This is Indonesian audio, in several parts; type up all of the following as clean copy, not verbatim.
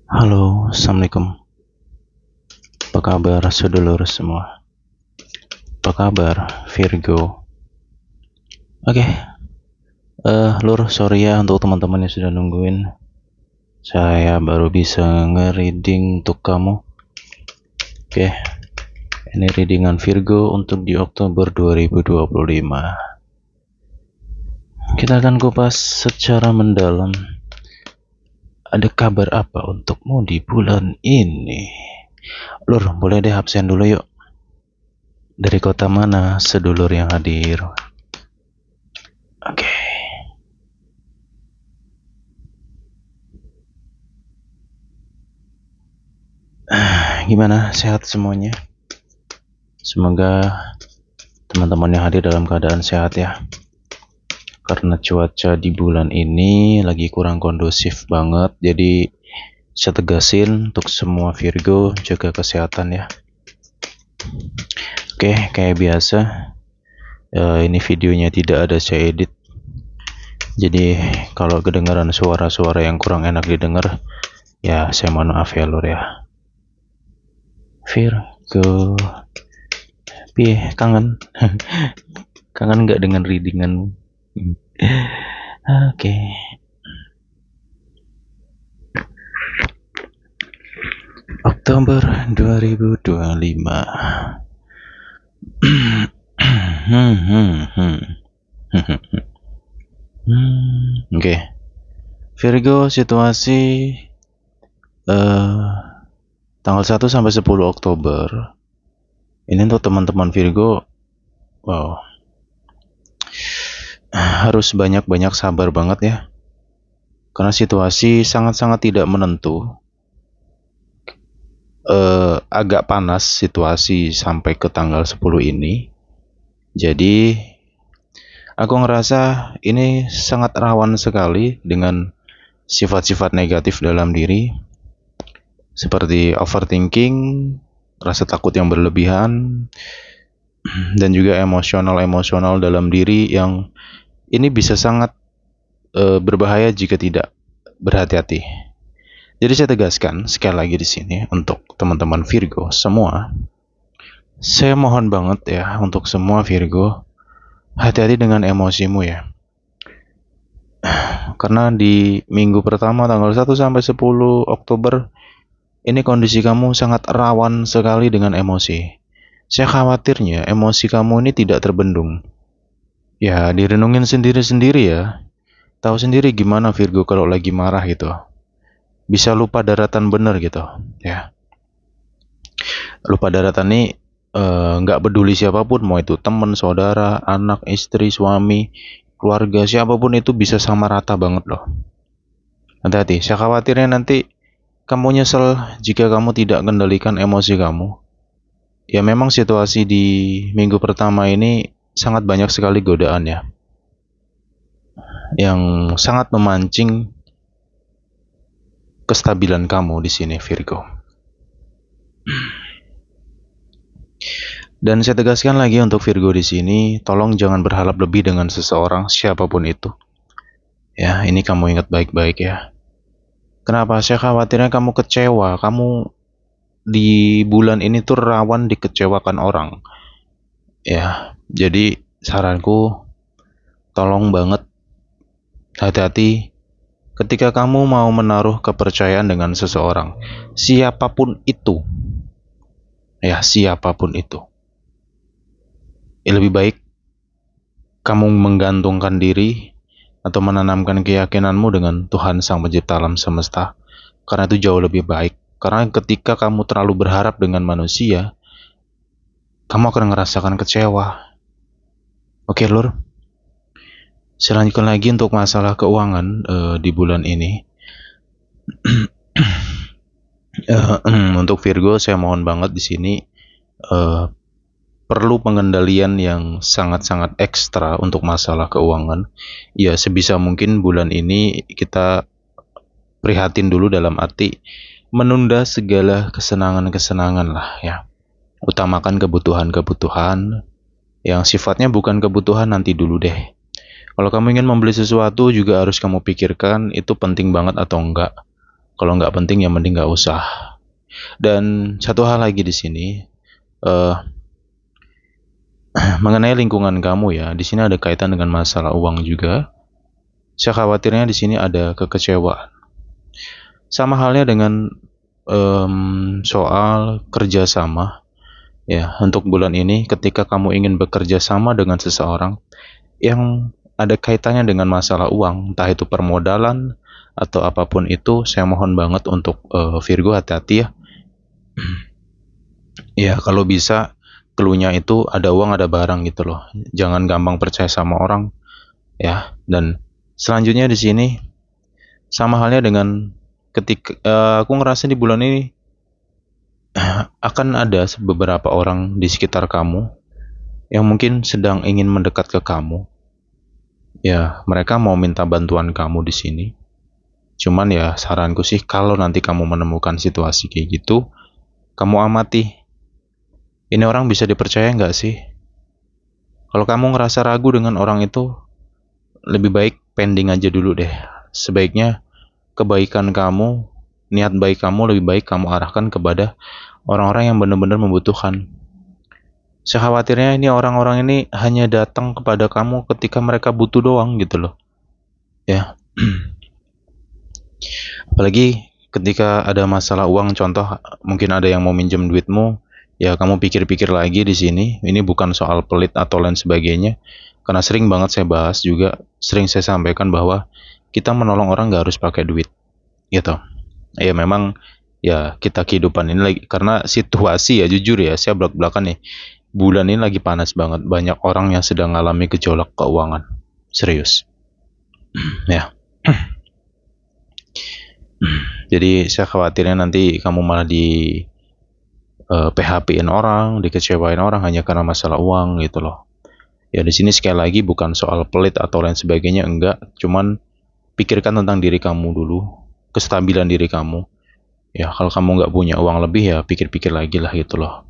Halo, assalamualaikum. Apa kabar sedulur semua? Apa kabar Virgo? Oke, Lur, sorry ya untuk teman-teman yang sudah nungguin. Saya baru bisa nge-reading untuk kamu. Oke, ini readingan Virgo untuk di Oktober 2025. Kita akan kupas secara mendalam. Ada kabar apa untukmu di bulan ini? Lur, boleh deh absen dulu yuk. Dari kota mana sedulur yang hadir? Oke. Gimana, sehat semuanya? Semoga teman-teman yang hadir dalam keadaan sehat ya. Karena cuaca di bulan ini lagi kurang kondusif banget, jadi saya tegasin untuk semua Virgo jaga kesehatan ya. Oke, kayak biasa ini videonya tidak ada saya edit. Jadi kalau kedengaran suara-suara yang kurang enak didengar, ya saya mohon maaf ya Lur ya. Virgo, kangen kangen nggak dengan readingan? Oke. Oktober 2025. Oke. Virgo, situasi tanggal 1 sampai 10 Oktober. Ini untuk teman-teman Virgo, wow, harus banyak-banyak sabar banget ya. Karena situasi sangat-sangat tidak menentu. Agak panas situasi sampai ke tanggal 10 ini. Jadi aku ngerasa ini sangat rawan sekali dengan sifat-sifat negatif dalam diri, seperti overthinking, rasa takut yang berlebihan, dan juga emosional dalam diri yang ini bisa sangat berbahaya jika tidak berhati-hati. Jadi saya tegaskan sekali lagi di sini untuk teman-teman Virgo semua, saya mohon banget ya untuk semua Virgo, hati-hati dengan emosimu ya. Karena di minggu pertama tanggal 1 sampai 10 Oktober ini kondisi kamu sangat rawan sekali dengan emosi. Saya khawatirnya emosi kamu ini tidak terbendung. Ya, direnungin sendiri-sendiri ya. Tahu sendiri gimana Virgo kalau lagi marah gitu. Bisa lupa daratan bener gitu, ya. Lupa daratan nih nggak peduli siapapun, mau itu teman, saudara, anak, istri, suami, keluarga, siapapun itu bisa sama rata banget loh. Hati-hati, saya khawatirnya nanti kamu nyesel jika kamu tidak kendalikan emosi kamu. Ya memang situasi di minggu pertama ini sangat banyak sekali godaan ya, yang sangat memancing kestabilan kamu di sini Virgo. Dan saya tegaskan lagi untuk Virgo di sini, tolong jangan berharap lebih dengan seseorang siapapun itu. Ya, ini kamu ingat baik-baik ya. Kenapa? Saya khawatirnya kamu kecewa, kamu di bulan ini tuh rawan dikecewakan orang. Ya, jadi saranku tolong banget hati-hati ketika kamu mau menaruh kepercayaan dengan seseorang, siapapun itu. Ya, siapapun itu. Lebih baik kamu menggantungkan diri atau menanamkan keyakinanmu dengan Tuhan Sang Pencipta alam semesta, karena itu jauh lebih baik. Karena ketika kamu terlalu berharap dengan manusia, kamu akan merasakan kecewa. Oke Lur, saya lanjutkan lagi untuk masalah keuangan di bulan ini. Untuk Virgo, saya mohon banget di sini perlu pengendalian yang sangat-sangat ekstra untuk masalah keuangan. Ya sebisa mungkin bulan ini kita prihatin dulu dalam arti menunda segala kesenangan-kesenangan lah ya. Utamakan kebutuhan-kebutuhan yang sifatnya bukan kebutuhan nanti dulu deh. Kalau kamu ingin membeli sesuatu juga harus kamu pikirkan itu penting banget atau enggak. Kalau nggak penting ya mending nggak usah. Dan satu hal lagi di sini, eh, mengenai lingkungan kamu ya, di sini ada kaitan dengan masalah uang juga. Saya khawatirnya di sini ada kekecewaan. Sama halnya dengan soal kerjasama. Ya, untuk bulan ini ketika kamu ingin bekerja sama dengan seseorang yang ada kaitannya dengan masalah uang, entah itu permodalan atau apapun itu, saya mohon banget untuk Virgo hati-hati ya. Ya, kalau bisa clue-nya itu ada uang ada barang gitu loh. Jangan gampang percaya sama orang ya. Dan selanjutnya di sini sama halnya dengan ketika aku ngerasa di bulan ini akan ada beberapa orang di sekitar kamu yang mungkin sedang ingin mendekat ke kamu. Ya, mereka mau minta bantuan kamu di sini. Cuman ya saranku sih kalau nanti kamu menemukan situasi kayak gitu, kamu amati. Ini orang bisa dipercaya nggak sih? Kalau kamu ngerasa ragu dengan orang itu, lebih baik pending aja dulu deh. Sebaiknya kebaikan kamu, niat baik kamu lebih baik kamu arahkan kepada orang-orang yang benar-benar membutuhkan. Saya khawatirnya ini orang-orang ini hanya datang kepada kamu ketika mereka butuh doang gitu loh. Ya. Apalagi ketika ada masalah uang, contoh mungkin ada yang mau minjem duitmu, ya kamu pikir-pikir lagi di sini. Ini bukan soal pelit atau lain sebagainya. Karena sering banget saya bahas juga, sering saya sampaikan bahwa kita menolong orang nggak harus pakai duit, gitu. Ya memang ya kita kehidupan ini lagi karena situasi ya jujur ya saya belak-belakan nih. Bulan ini lagi panas banget, banyak orang yang sedang mengalami gejolak keuangan. Serius. Ya. Jadi saya khawatirnya nanti kamu malah di PHP-in orang, dikecewain orang hanya karena masalah uang gitu loh. Ya di sini sekali lagi bukan soal pelit atau lain sebagainya, enggak. Cuman pikirkan tentang diri kamu dulu, kestabilan diri kamu. Ya kalau kamu nggak punya uang lebih ya pikir-pikir lagi lah gitu loh.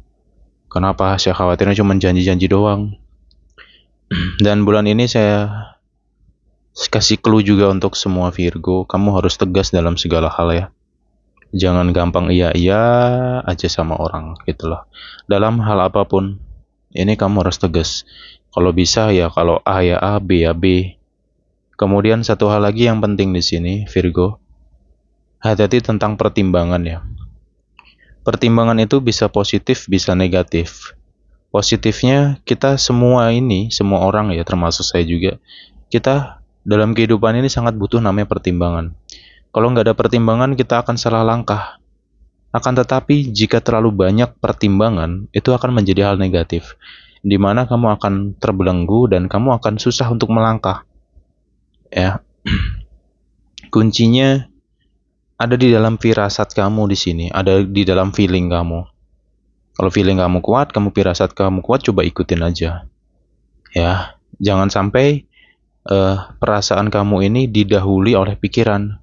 Kenapa? Saya khawatirnya cuma janji-janji doang. Dan bulan ini saya kasih clue juga untuk semua Virgo, kamu harus tegas dalam segala hal ya. Jangan gampang iya-iya aja sama orang gitu loh. Dalam hal apapun, ini kamu harus tegas. Kalau bisa ya kalau A ya A, B ya B. Kemudian satu hal lagi yang penting di sini, Virgo, hati-hati tentang pertimbangan ya. Pertimbangan itu bisa positif, bisa negatif. Positifnya kita semua ini, semua orang ya termasuk saya juga, kita dalam kehidupan ini sangat butuh namanya pertimbangan. Kalau nggak ada pertimbangan kita akan salah langkah. Akan tetapi jika terlalu banyak pertimbangan itu akan menjadi hal negatif, di mana kamu akan terbelenggu dan kamu akan susah untuk melangkah. Ya, kuncinya ada di dalam firasat kamu di sini, ada di dalam feeling kamu. Kalau feeling kamu kuat, kamu firasat kamu kuat, coba ikutin aja. Ya, jangan sampai perasaan kamu ini didahului oleh pikiran.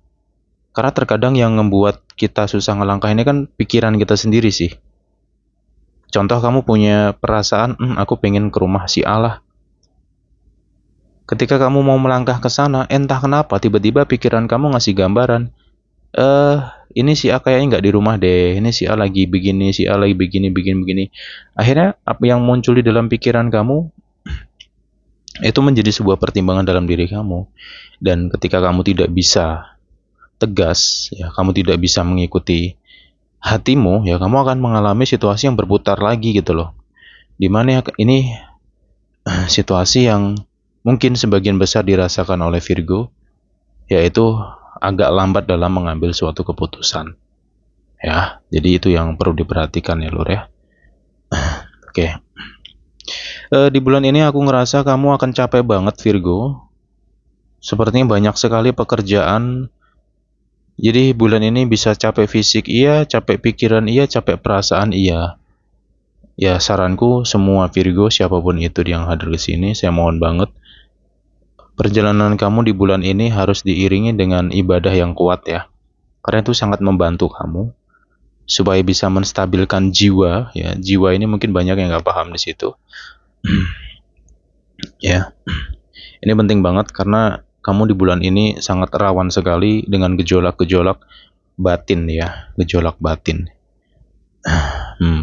Karena terkadang yang membuat kita susah ngelangkah ini kan pikiran kita sendiri sih. Contoh kamu punya perasaan, aku pengen ke rumah si A lah. Ketika kamu mau melangkah ke sana, entah kenapa tiba-tiba pikiran kamu ngasih gambaran, ini si A kayaknya nggak di rumah deh. Ini si A lagi begini, si A lagi begini, begini. Akhirnya apa yang muncul di dalam pikiran kamu itu menjadi sebuah pertimbangan dalam diri kamu. Dan ketika kamu tidak bisa tegas, ya kamu tidak bisa mengikuti hatimu, ya kamu akan mengalami situasi yang berputar lagi gitu loh. Dimana ini situasi yang mungkin sebagian besar dirasakan oleh Virgo, yaitu agak lambat dalam mengambil suatu keputusan. Ya, jadi itu yang perlu diperhatikan ya Lur ya. Oke. Di bulan ini aku ngerasa kamu akan capek banget Virgo. Sepertinya banyak sekali pekerjaan. Jadi bulan ini bisa capek fisik iya, capek pikiran iya, capek perasaan iya. Ya saranku semua Virgo siapapun itu yang hadir di sini, saya mohon banget perjalanan kamu di bulan ini harus diiringi dengan ibadah yang kuat ya. Karena itu sangat membantu kamu supaya bisa menstabilkan jiwa ya. Jiwa ini mungkin banyak yang nggak paham di situ. Ya. Ini penting banget karena kamu di bulan ini sangat rawan sekali dengan gejolak-gejolak batin ya, gejolak batin.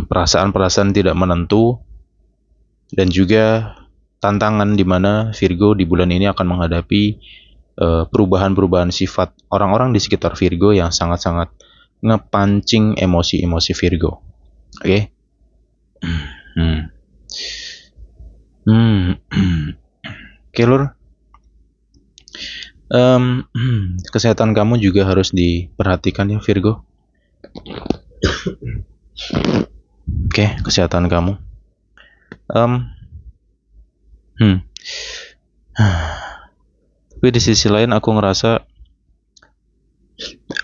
Perasaan-perasaan tidak menentu dan juga tantangan di mana Virgo di bulan ini akan menghadapi perubahan-perubahan sifat orang-orang di sekitar Virgo yang sangat-sangat ngepancing emosi-emosi Virgo. Oke? Oke, Lur. Kesehatan kamu juga harus diperhatikan ya, Virgo. Oke, kesehatan kamu. Tapi di sisi lain aku ngerasa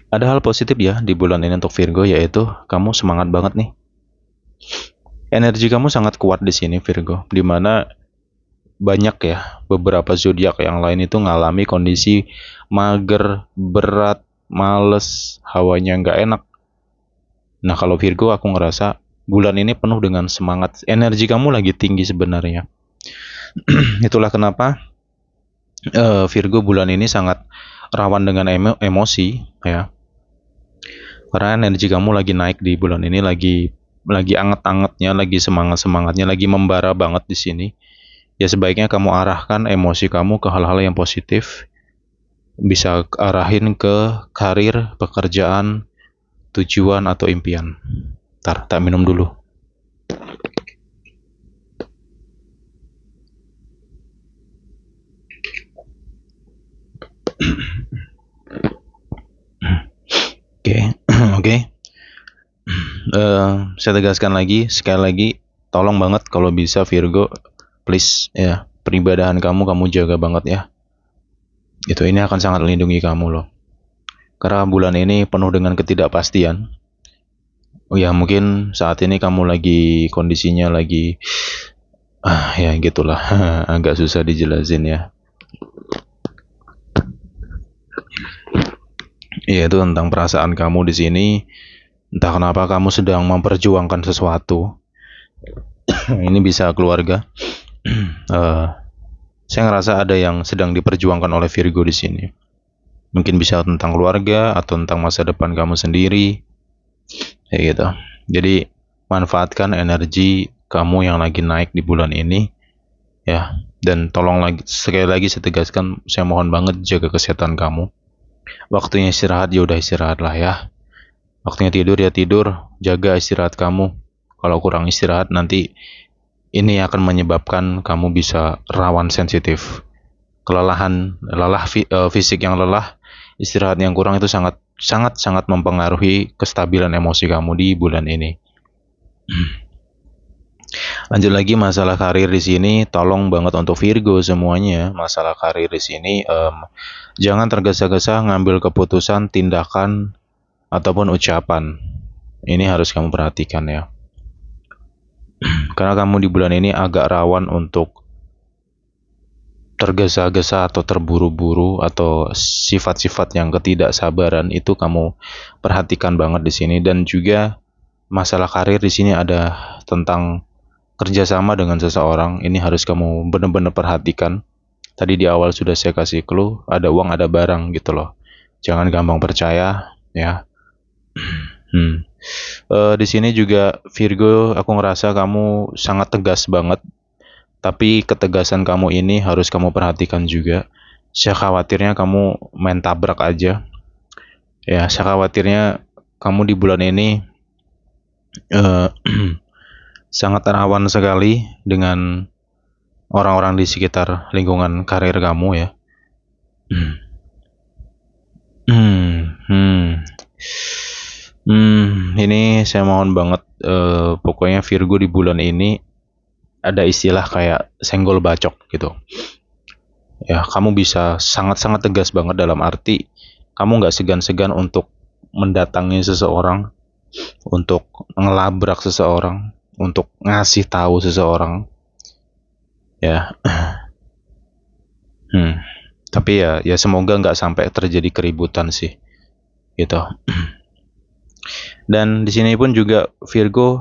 ada hal positif ya di bulan ini untuk Virgo, yaitu kamu semangat banget nih. Energi kamu sangat kuat di sini, Virgo, dimana banyak ya beberapa zodiak yang lain itu ngalami kondisi mager, berat, males, hawanya nggak enak. Nah, kalau Virgo aku ngerasa bulan ini penuh dengan semangat. Energi kamu lagi tinggi sebenarnya. Itulah kenapa Virgo bulan ini sangat rawan dengan emosi ya. Karena energi kamu lagi naik di bulan ini, lagi anget-angetnya, lagi semangat-semangatnya, lagi membara banget di sini. Ya sebaiknya kamu arahkan emosi kamu ke hal-hal yang positif. Bisa arahin ke karir, pekerjaan, tujuan atau impian. Tak minum dulu. Oke. Saya tegaskan lagi, sekali lagi, tolong banget kalau bisa Virgo, please ya, peribadahan kamu jaga banget ya. Ini akan sangat melindungi kamu loh. Karena bulan ini penuh dengan ketidakpastian. Ya mungkin saat ini kamu lagi kondisinya lagi ya gitulah. Agak susah dijelasin ya. Ya itu tentang perasaan kamu di sini. Entah kenapa kamu sedang memperjuangkan sesuatu. Ini bisa keluarga. Saya ngerasa ada yang sedang diperjuangkan oleh Virgo di sini. Mungkin bisa tentang keluarga atau tentang masa depan kamu sendiri. Ya gitu. Jadi manfaatkan energi kamu yang lagi naik di bulan ini ya. Dan tolong sekali lagi saya tegaskan, saya mohon banget jaga kesehatan kamu. Waktunya istirahat ya udah istirahat lah ya. Waktunya tidur ya tidur, jaga istirahat kamu. Kalau kurang istirahat nanti ini akan menyebabkan kamu bisa rawan sensitif. Kelelahan, fisik yang lelah, istirahat yang kurang itu sangat mempengaruhi kestabilan emosi kamu di bulan ini. Lanjut lagi masalah karir di sini, tolong banget untuk Virgo semuanya. Masalah karir di sini, jangan tergesa-gesa ngambil keputusan, tindakan ataupun ucapan. Ini harus kamu perhatikan ya. Karena kamu di bulan ini agak rawan untuk tergesa-gesa atau terburu-buru atau sifat-sifat yang ketidaksabaran itu kamu perhatikan banget di sini. Dan juga masalah karir di sini ada tentang kerjasama dengan seseorang. Ini harus kamu benar-benar perhatikan. Tadi di awal sudah saya kasih clue, ada uang ada barang gitu loh. Jangan gampang percaya ya. Di sini juga Virgo, aku ngerasa kamu sangat tegas banget. Tapi ketegasan kamu ini harus kamu perhatikan juga. Saya khawatirnya kamu main tabrak aja. Ya, saya khawatirnya kamu di bulan ini sangat rawan sekali dengan orang-orang di sekitar lingkungan karir kamu ya. Ini saya mohon banget, pokoknya Virgo di bulan ini ada istilah kayak senggol bacok gitu. Ya, kamu bisa sangat-sangat tegas banget dalam arti kamu nggak segan-segan untuk mendatangi seseorang, untuk ngelabrak seseorang, untuk ngasih tahu seseorang. Ya. Tapi ya semoga nggak sampai terjadi keributan sih. Gitu. Dan di sini pun juga Virgo,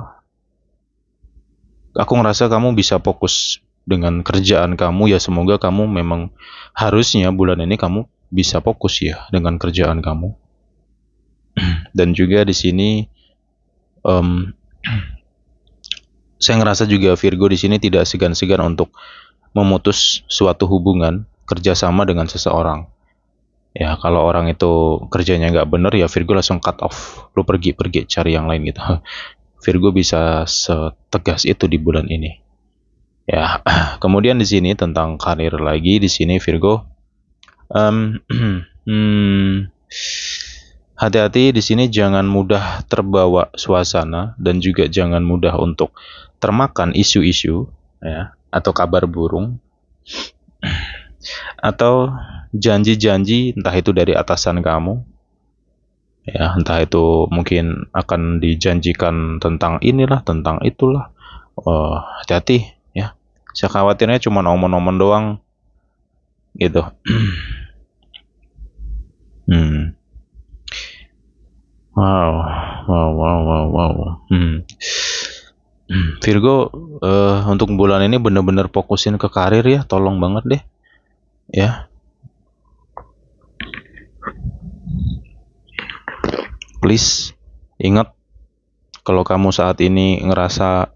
aku ngerasa kamu bisa fokus dengan kerjaan kamu ya. Semoga kamu memang harusnya bulan ini kamu bisa fokus ya dengan kerjaan kamu. Dan juga di sini saya ngerasa juga Virgo di sini tidak segan-segan untuk memutus suatu hubungan kerjasama dengan seseorang. Ya, kalau orang itu kerjanya nggak bener, ya Virgo langsung cut off. Lu pergi cari yang lain gitu. Virgo bisa setegas itu di bulan ini. Ya, kemudian di sini tentang karir lagi, di sini Virgo, hati-hati di sini, jangan mudah terbawa suasana dan juga jangan mudah untuk termakan isu-isu, ya, atau kabar burung atau janji-janji, entah itu dari atasan kamu, ya, entah itu mungkin akan dijanjikan tentang inilah, tentang itulah. Hati-hati ya. Saya khawatirnya cuma omong-omong doang gitu. Wow. Virgo, untuk bulan ini bener-bener fokusin ke karir ya, tolong banget deh ya. Please ingat, kalau kamu saat ini ngerasa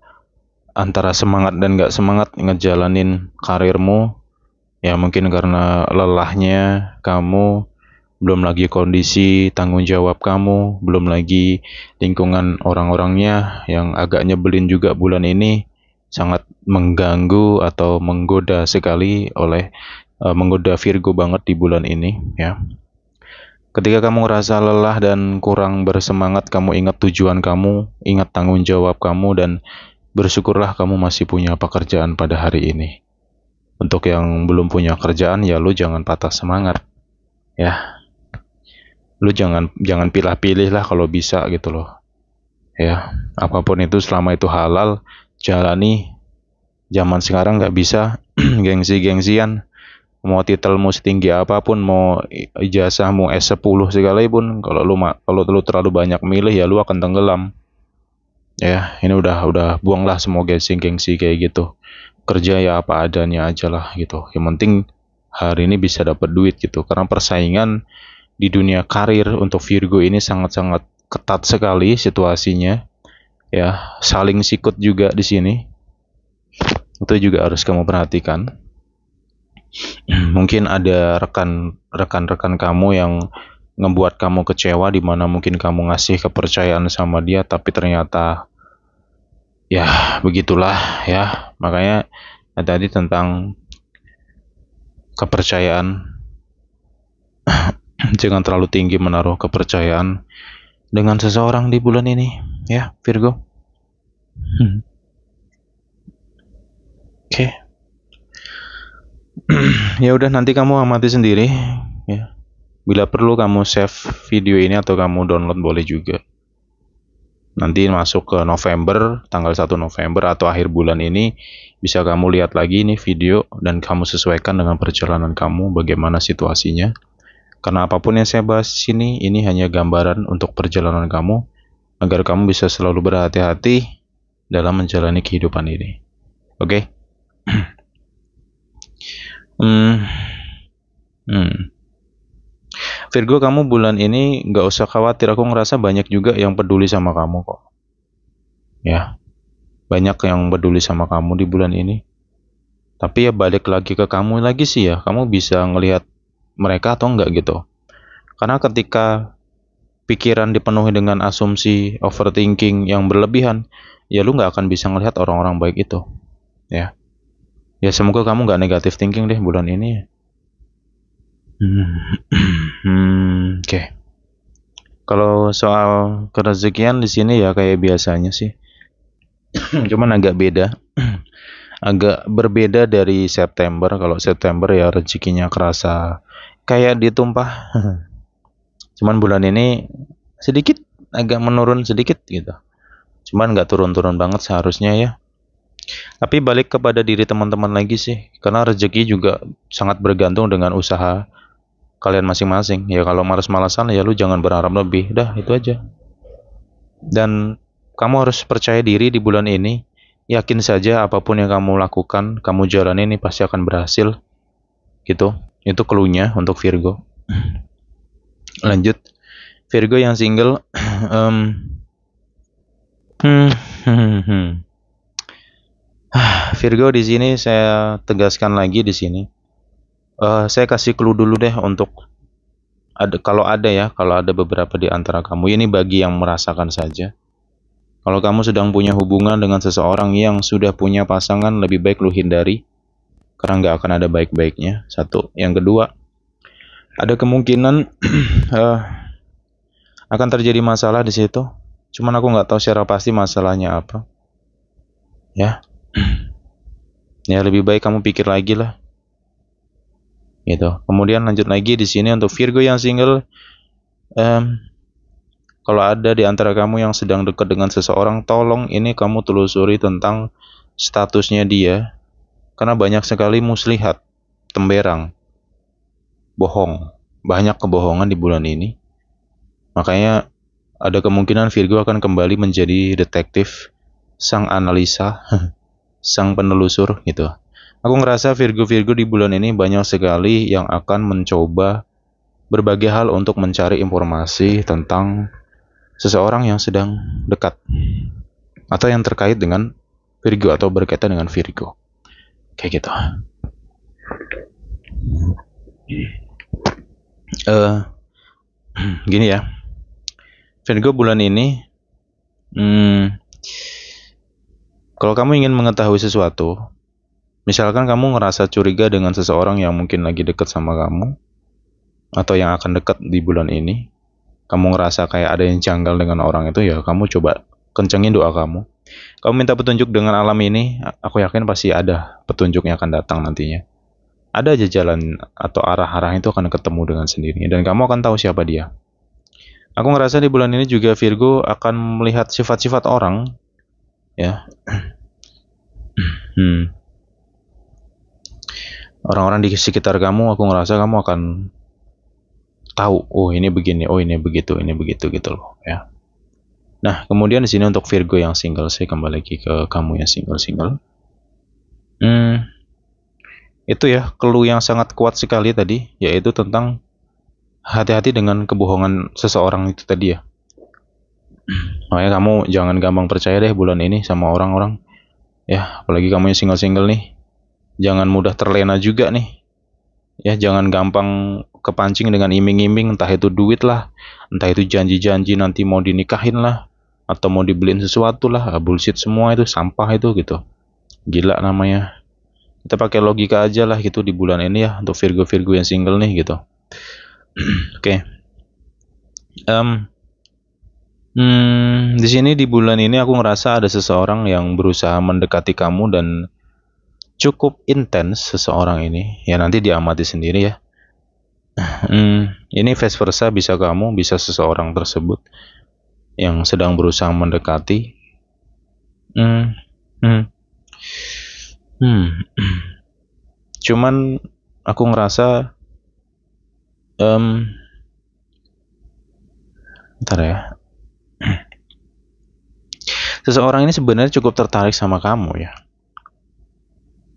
antara semangat dan gak semangat ngejalanin karirmu, ya mungkin karena lelahnya kamu, belum lagi kondisi tanggung jawab kamu, belum lagi lingkungan orang-orangnya yang agak nyebelin juga bulan ini, sangat mengganggu atau menggoda sekali menggoda Virgo banget di bulan ini ya. Ketika kamu ngerasa lelah dan kurang bersemangat, kamu ingat tujuan kamu, ingat tanggung jawab kamu, dan bersyukurlah kamu masih punya pekerjaan pada hari ini. Untuk yang belum punya kerjaan, ya lu jangan patah semangat ya. Lu jangan pilih-pilih lah kalau bisa gitu loh ya. Apapun itu, selama itu halal, jalani. Zaman sekarang nggak bisa gengsi-gengsian. Mau titelmu setinggi apapun, mau ijazahmu S10 sekalipun, kalau lu terlalu banyak milih, ya lu akan tenggelam ya. Ini udah buanglah semua gengsi kayak gitu. Kerja ya apa adanya aja lah gitu. Yang penting hari ini bisa dapat duit gitu. Karena persaingan di dunia karir untuk Virgo ini sangat-sangat ketat sekali situasinya ya. Saling sikut juga di sini, itu juga harus kamu perhatikan. Mungkin ada rekan-rekan kamu yang ngebuat kamu kecewa, di mana mungkin kamu ngasih kepercayaan sama dia, tapi ternyata ya begitulah ya. Makanya tadi tentang kepercayaan, jangan terlalu tinggi menaruh kepercayaan dengan seseorang di bulan ini ya Virgo. Oke. Ya udah, nanti kamu amati sendiri ya. Bila perlu kamu save video ini atau kamu download boleh juga. Nanti masuk ke November, tanggal 1 November atau akhir bulan ini, bisa kamu lihat lagi nih video dan kamu sesuaikan dengan perjalanan kamu bagaimana situasinya. Karena apapun yang saya bahas di sini, ini hanya gambaran untuk perjalanan kamu, agar kamu bisa selalu berhati-hati dalam menjalani kehidupan ini. Oke? Virgo, kamu bulan ini gak usah khawatir. Aku ngerasa banyak juga yang peduli sama kamu kok ya. Banyak yang peduli sama kamu di bulan ini. Tapi ya balik lagi ke kamu lagi sih ya, kamu bisa ngelihat mereka atau enggak gitu. Karena ketika pikiran dipenuhi dengan asumsi, overthinking yang berlebihan, ya lu gak akan bisa ngelihat orang-orang baik itu ya. Ya semoga kamu gak negatif thinking deh bulan ini. Oke. Kalau soal kerezekian di sini ya kayak biasanya sih. Cuman agak beda. Agak berbeda dari September. Kalau September ya rezekinya kerasa kayak ditumpah. Cuman bulan ini sedikit agak menurun sedikit gitu. Cuman nggak turun-turun banget seharusnya ya. Tapi balik kepada diri teman-teman lagi sih. Karena rezeki juga sangat bergantung dengan usaha kalian masing-masing. Ya kalau malas-malasan ya lu jangan berharap lebih. Dah itu aja. Dan kamu harus percaya diri di bulan ini. Yakin saja apapun yang kamu lakukan, kamu jalani ini pasti akan berhasil. Gitu. Itu clue-nya untuk Virgo. Lanjut. Virgo yang single, hmm, hmm, hmm. Virgo di sini saya tegaskan lagi di sini. Saya kasih clue dulu deh untuk kalau ada beberapa di antara kamu ini bagi yang merasakan saja. Kalau kamu sedang punya hubungan dengan seseorang yang sudah punya pasangan, lebih baik lu hindari karena nggak akan ada baik-baiknya. Satu, yang kedua, ada kemungkinan akan terjadi masalah di situ. Cuman aku nggak tahu secara pasti masalahnya apa. Ya, ya lebih baik kamu pikir lagi lah. Gitu. Kemudian lanjut lagi di sini untuk Virgo yang single. Kalau ada di antara kamu yang sedang dekat dengan seseorang, tolong ini kamu telusuri tentang statusnya dia. Karena banyak sekali muslihat, temberang, bohong. Banyak kebohongan di bulan ini. Makanya ada kemungkinan Virgo akan kembali menjadi detektif, sang analisa, sang penelusur gitu. Aku ngerasa Virgo-Virgo di bulan ini banyak sekali yang akan mencoba berbagai hal untuk mencari informasi tentang seseorang yang sedang dekat atau yang terkait dengan Virgo atau berkaitan dengan Virgo. Kayak gitu. Gini ya. Virgo bulan ini kalau kamu ingin mengetahui sesuatu, misalkan kamu ngerasa curiga dengan seseorang yang mungkin lagi dekat sama kamu atau yang akan dekat di bulan ini, kamu ngerasa kayak ada yang janggal dengan orang itu, ya kamu coba kencengin doa kamu. Kamu minta petunjuk dengan alam ini, aku yakin pasti ada petunjuknya akan datang nantinya. Ada aja jalan atau arah-arah itu akan ketemu dengan sendirinya dan kamu akan tahu siapa dia. Aku ngerasa di bulan ini juga Virgo akan melihat sifat-sifat orang, ya. Orang-orang di sekitar kamu, aku ngerasa kamu akan tahu, oh ini begini, oh ini begitu gitu loh, ya. Nah, kemudian di sini untuk Virgo yang single, saya kembali lagi ke kamu yang single. Itu ya, clue yang sangat kuat sekali tadi, yaitu tentang hati-hati dengan kebohongan seseorang itu tadi ya. Makanya kamu jangan gampang percaya deh bulan ini sama orang-orang. Ya, apalagi kamu yang single-single nih. Jangan mudah terlena juga nih. Ya, jangan gampang kepancing dengan iming-iming, entah itu duit lah, entah itu janji-janji nanti mau dinikahin lah, atau mau dibeliin sesuatu lah. Bullshit semua itu, sampah itu gitu. Gila namanya. Kita pakai logika aja lah gitu di bulan ini ya, untuk Virgo-Virgo yang single nih gitu. Oke. Di sini di bulan ini aku ngerasa ada seseorang yang berusaha mendekati kamu dan cukup intens seseorang ini. Ya nanti diamati sendiri ya. Ini vice versa, bisa kamu, bisa seseorang tersebut yang sedang berusaha mendekati. Cuman aku ngerasa bentar ya. Seseorang ini sebenarnya cukup tertarik sama kamu ya.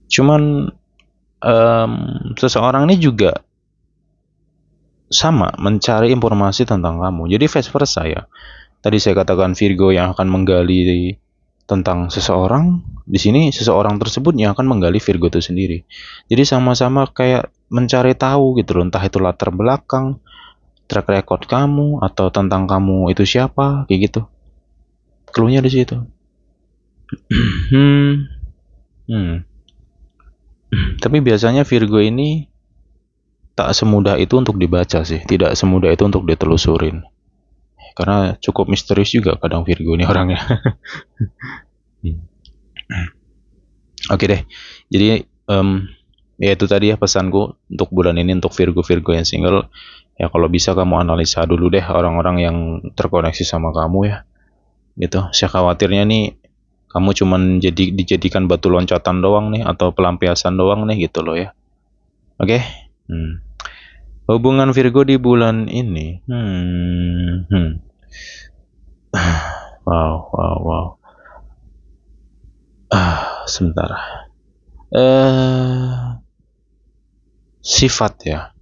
Cuman seseorang ini juga sama mencari informasi tentang kamu. Jadi vice versa ya. Tadi saya katakan Virgo yang akan menggali tentang seseorang, di sini seseorang tersebut yang akan menggali Virgo itu sendiri. Jadi sama-sama kayak mencari tahu gitu loh, entah itu latar belakang, track record kamu atau tentang kamu itu siapa, kayak gitu. Cluenya di situ. Tapi biasanya Virgo ini tak semudah itu untuk dibaca sih, tidak semudah itu untuk ditelusurin. Karena cukup misterius juga kadang Virgo ini orangnya. Oke deh. Jadi ya itu tadi ya pesanku untuk bulan ini untuk Virgo-Virgo yang single. Ya kalau bisa kamu analisa dulu deh orang-orang yang terkoneksi sama kamu ya. Gitu. Saya khawatirnya nih kamu cuman dijadikan batu loncatan doang nih atau pelampiasan doang nih gitu loh ya. Oke. Hubungan Virgo di bulan ini. Wow. Sebentar. Sifat ya.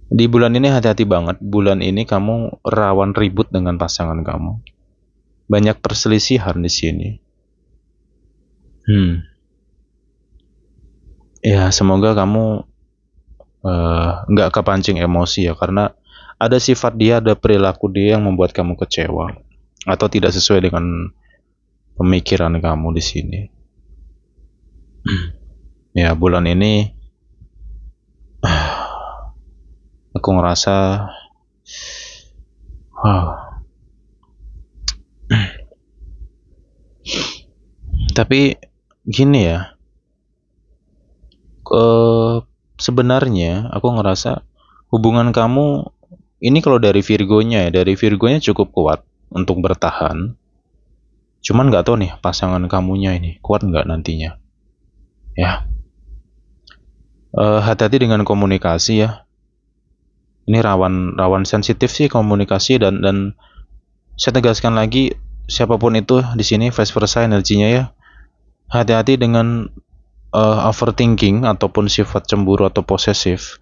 Di bulan ini hati-hati banget. Bulan ini kamu rawan ribut dengan pasangan kamu. Banyak perselisihan di sini. Ya, semoga kamu nggak kepancing emosi ya, karena ada sifat dia, ada perilaku dia yang membuat kamu kecewa atau tidak sesuai dengan pemikiran kamu di sini. Ya, bulan ini aku ngerasa, wow. Tapi gini ya, sebenarnya aku ngerasa hubungan kamu ini, kalau dari Virgonya ya, dari Virgonya cukup kuat untuk bertahan. Cuman nggak tahu nih pasangan kamunya ini kuat nggak nantinya. Ya, hati-hati dengan komunikasi ya. Ini rawan sensitif sih komunikasi, dan saya tegaskan lagi, siapapun itu di sini vice versa energinya ya. Hati-hati dengan overthinking ataupun sifat cemburu atau posesif.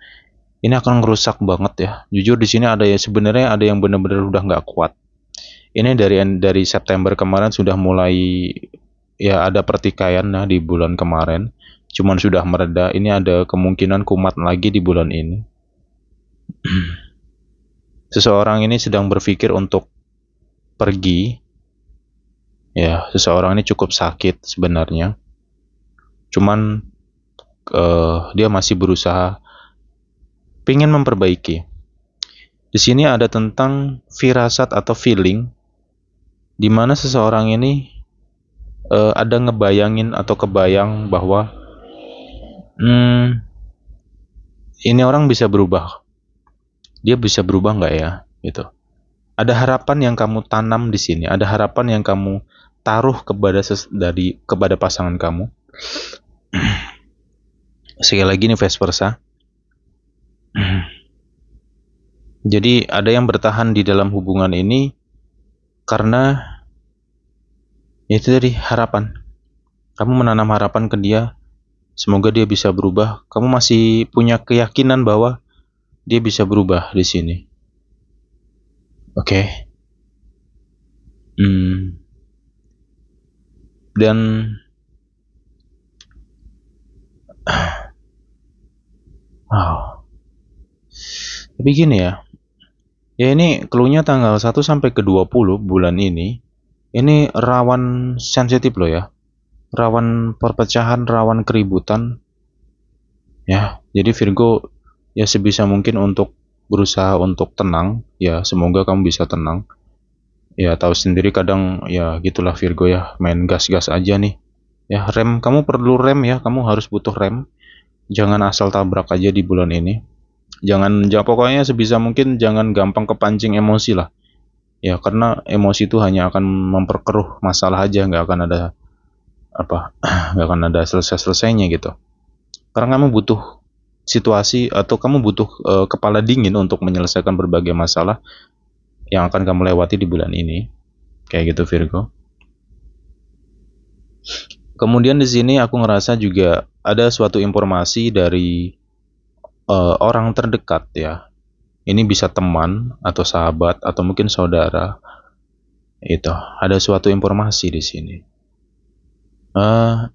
Ini akan ngerusak banget ya. Jujur di sini ada ya, sebenarnya ada yang benar-benar udah nggak kuat. Ini dari September kemarin sudah mulai ya, ada pertikaian nah di bulan kemarin. Cuman sudah mereda. Ini ada kemungkinan kumat lagi di bulan ini. Seseorang ini sedang berpikir untuk pergi. Ya, seseorang ini cukup sakit sebenarnya. Cuman dia masih berusaha pengen memperbaiki. Di sini ada tentang firasat atau feeling, di mana seseorang ini ada ngebayangin atau kebayang bahwa ini orang bisa berubah. Dia bisa berubah nggak ya? Gitu. Ada harapan yang kamu tanam di sini. Ada harapan yang kamu taruh kepada pasangan kamu. Sekali lagi ini vice versa. Jadi ada yang bertahan di dalam hubungan ini karena itu dari harapan. Kamu menanam harapan ke dia, semoga dia bisa berubah. Kamu masih punya keyakinan bahwa dia bisa berubah di sini. Oke. Dan wow. Tapi gini ya. Ya, ini clue-nya tanggal 1 sampai ke 20 bulan ini. Ini rawan sensitif loh ya. Rawan perpecahan, rawan keributan. Ya, jadi Virgo ya sebisa mungkin untuk berusaha untuk tenang. Ya, semoga kamu bisa tenang. Ya, tahu sendiri kadang ya gitulah Virgo ya, main gas-gas aja nih. Ya, kamu perlu rem ya, kamu harus butuh rem. Jangan asal tabrak aja di bulan ini. Jangan pokoknya sebisa mungkin jangan gampang kepancing emosi lah. Ya, karena emosi itu hanya akan memperkeruh masalah aja, nggak akan ada nggak akan ada selesainya gitu. Karena kamu butuh situasi atau kamu butuh kepala dingin untuk menyelesaikan berbagai masalah yang akan kamu lewati di bulan ini. Kayak gitu Virgo. Kemudian di sini aku ngerasa juga ada suatu informasi dari orang terdekat ya. Ini bisa teman atau sahabat atau mungkin saudara. Itu ada suatu informasi di sini.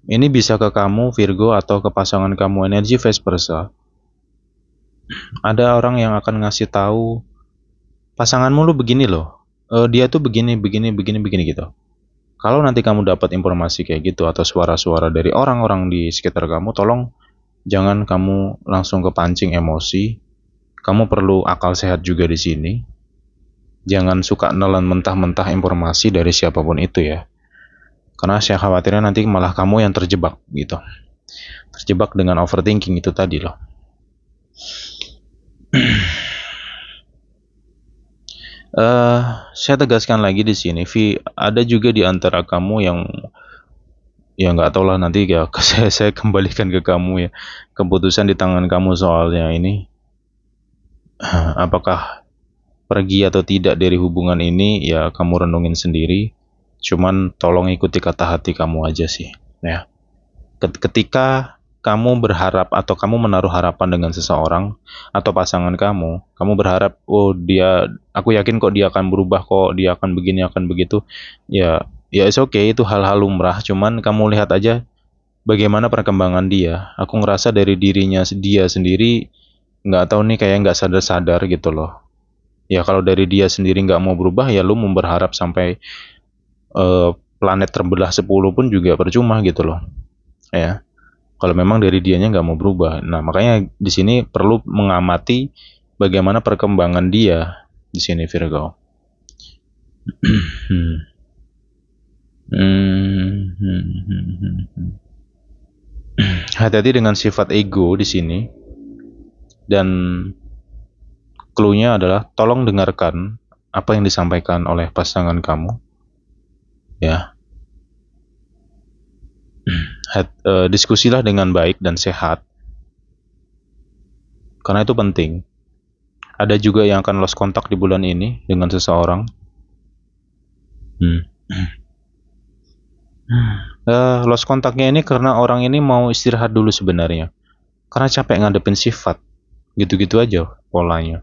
Ini bisa ke kamu Virgo atau ke pasangan kamu, energi vice versa. Ada orang yang akan ngasih tahu pasanganmu lu begini loh. Dia tuh begini gitu. Kalau nanti kamu dapat informasi kayak gitu atau suara-suara dari orang-orang di sekitar kamu, tolong jangan kamu langsung kepancing emosi. Kamu perlu akal sehat juga di sini. Jangan suka nelan mentah-mentah informasi dari siapapun itu ya. Karena saya khawatirnya nanti malah kamu yang terjebak gitu. Terjebak dengan overthinking itu tadi loh. Saya tegaskan lagi di sini, ada juga di antara kamu yang ya nggak tahu lah, nanti ya saya kembalikan ke kamu ya, keputusan di tangan kamu soalnya ini. Apakah pergi atau tidak dari hubungan ini ya kamu renungin sendiri. Cuman tolong ikuti kata hati kamu aja sih ya. Ketika kamu berharap atau kamu menaruh harapan dengan seseorang atau pasangan kamu berharap, oh dia, aku yakin kok dia akan berubah, kok dia akan begini, akan begitu. Ya, ya it's okay, itu hal-hal lumrah. Cuman kamu lihat aja bagaimana perkembangan dia. Aku ngerasa dari dirinya dia sendiri nggak tahu nih, kayak nggak sadar-sadar gitu loh. Ya kalau dari dia sendiri nggak mau berubah, ya lu mau berharap sampai planet terbelah 10 pun juga percuma gitu loh. Ya, kalau memang dari dianya nggak mau berubah. Nah, makanya di sini perlu mengamati bagaimana perkembangan dia di sini, Virgo. Hati-hati dengan sifat ego di sini, dan clue-nya adalah tolong dengarkan apa yang disampaikan oleh pasangan kamu, ya. Diskusilah dengan baik dan sehat, karena itu penting. Ada juga yang akan lost kontak di bulan ini dengan seseorang. Lost kontaknya ini karena orang ini mau istirahat dulu sebenarnya, karena capek ngadepin sifat gitu-gitu aja polanya.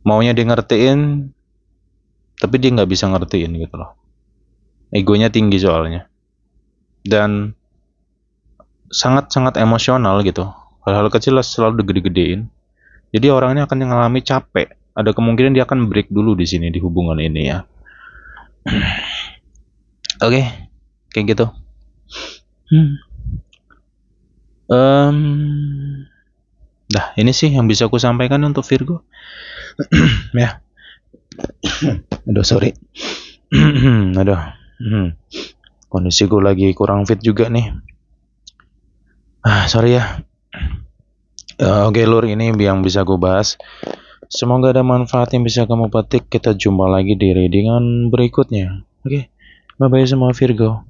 Maunya dia ngertiin, tapi dia nggak bisa ngertiin gitu loh. Egonya tinggi soalnya, dan sangat-sangat emosional gitu. Hal-hal kecil selalu digede-gedein. Jadi orang ini akan mengalami capek. Ada kemungkinan dia akan break dulu di sini, di hubungan ini ya. Oke, kayak gitu. Dah, ini sih yang bisa aku sampaikan untuk Virgo. Ya. Aduh, sorry. Aduh. Kondisiku lagi kurang fit juga nih. Sorry ya. Oke, Lur, ini yang bisa aku bahas. Semoga ada manfaat yang bisa kamu petik. Kita jumpa lagi di readingan berikutnya. Oke, bye-bye semua Virgo.